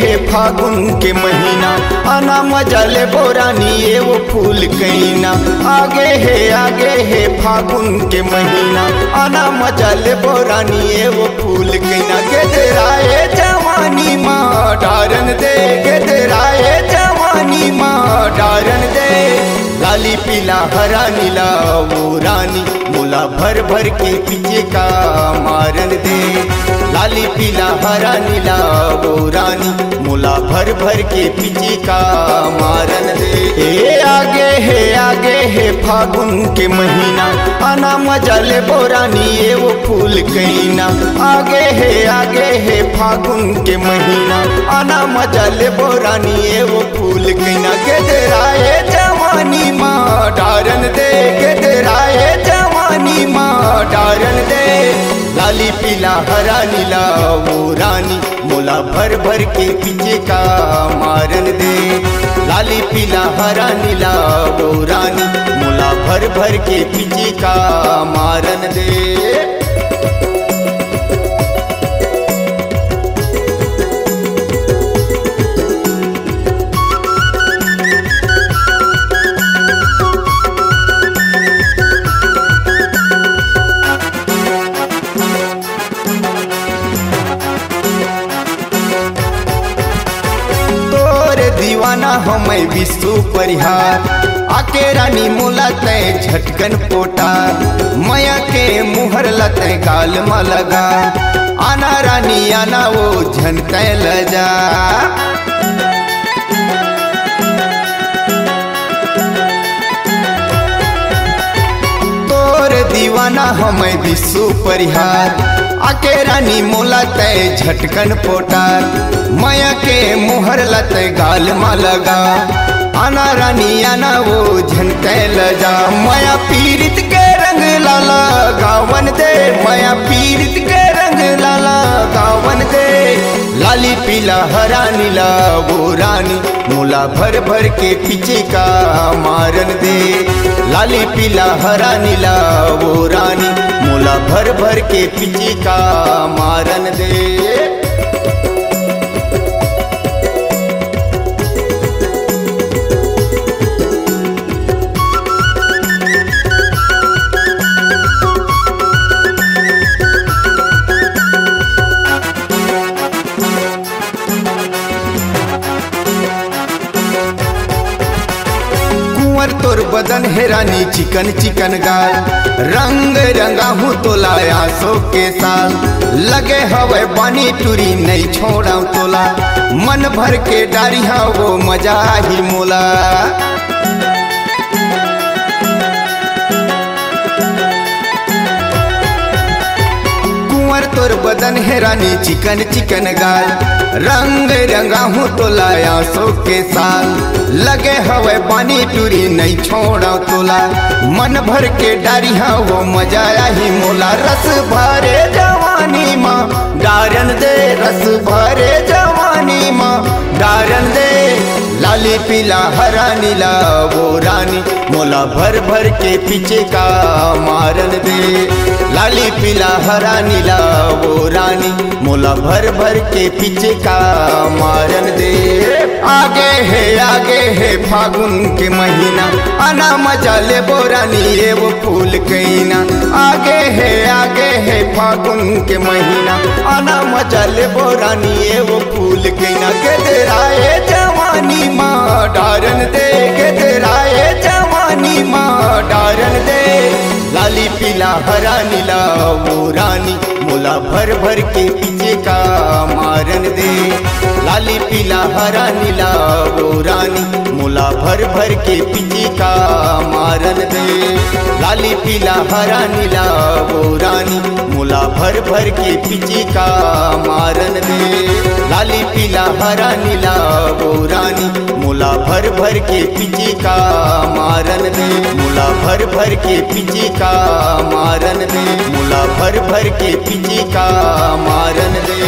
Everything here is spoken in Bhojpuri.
हे फागुन के महीना, आना मजा ले बोरानी ये वो फूल कहीना। आगे हे फागुन के महीना, आना मजा ले बोरानी ये वो फूल कहीना। गेदराए जवानी माँ डारन दे, गेदराए जवानी माँ डारन दे। लाली पीला हरा नीला वो रानी, मोला भर भर के पीछे का मारन दे। लाली पीला हरा नीला वो रानी, मोला भर भर के पीछे का मारन दे। आगे हे फागुन के महीना, आना मजा ले बोरानी ये वो फूल कहीना। आगे हे फागुन के महीना, आना मजा ले बोरानी ये वो फूल कहीना। गेदराए जवानी माँ डारन दे, गेदराए जवानी माँ डारन दे। लाली पीला हरा नीला वो रानी, मोला भर भर के पीछे का मारन दे। लाली पीला हरा नीला वो रानी, मोला भर भर के पीछे का मारन दे। दीवाना हमें विश्व परिहार, आके रानी मोला तय झटकन पोटार। माया के मुहर लते गाल में लगा, आना रानी आना वो झनक लजा। तोर दीवाना हमें विश्व परिहार, आके रानी मोला तय झटकन पोटार। माया के मुहर लत गाल में लगा, आना रानी आना वो झनक लजा। माया पीरित के रंग लाला गावन दे, माया पीरित के रंग लाला गावन दे। लाली पीला हरा नीला वो रानी, मोला भर भर के पीछे का मारन दे। लाली पीला हरा नीला वो रानी, मोला भर भर के पीछे का मारन दे। तोर बदन है रानी चिकन चिकन गाल, रंग रंगा हूँ तोला आसो के साल। लगे हवे बानी टूरी नहीं छोड़ा तोला, मन भर के डारी हा वो मजा ही मोला। कुंवर तोर बदन है रानी चिकन चिकन गाल, रंग रंगा हूँ तोला आसो के साल। लगे हवे पानी टूरी नहीं छोड़ा तोला, मन भर के डारी हा वो मजा ही मोला। रस भरे जवानी माँ डारन दे, रस भरे जवानी माँ डारन दे। लाली पीला हरा नीला वो रानी, मोला भर भर के पीछे का मारन दे। लाली पीला हरा नीला वो रानी, मोला भर भर के पीछे का मारन दे। आगे है फागुन के महीना, आना मजा ले बोरानी ये वो फूल कहीना। आगे है फागुन के महीना, आना मजा ले बोरानी ये वो फूल कहीना। गेदराए जवानी माँ डारन दे, गेदराए जवानी माँ डारन दे। लाली पीला हरा नीला वो रानी, मोला भर भर के पीछे का मारन दे। लाली पीला हरा नीला वो रानी, मोला भर भर के पीछे का मारन दे। लाली पीला हरा नीला वो रानी, मोला भर भर के पीछे का मारन दे। लाली पीला हरा नीला वो रानी, मोला भर भर के पीछे का मारन दे। मोला भर भर के पीछे का मारन दे, मोला भर भर के पीछे का मारन दे।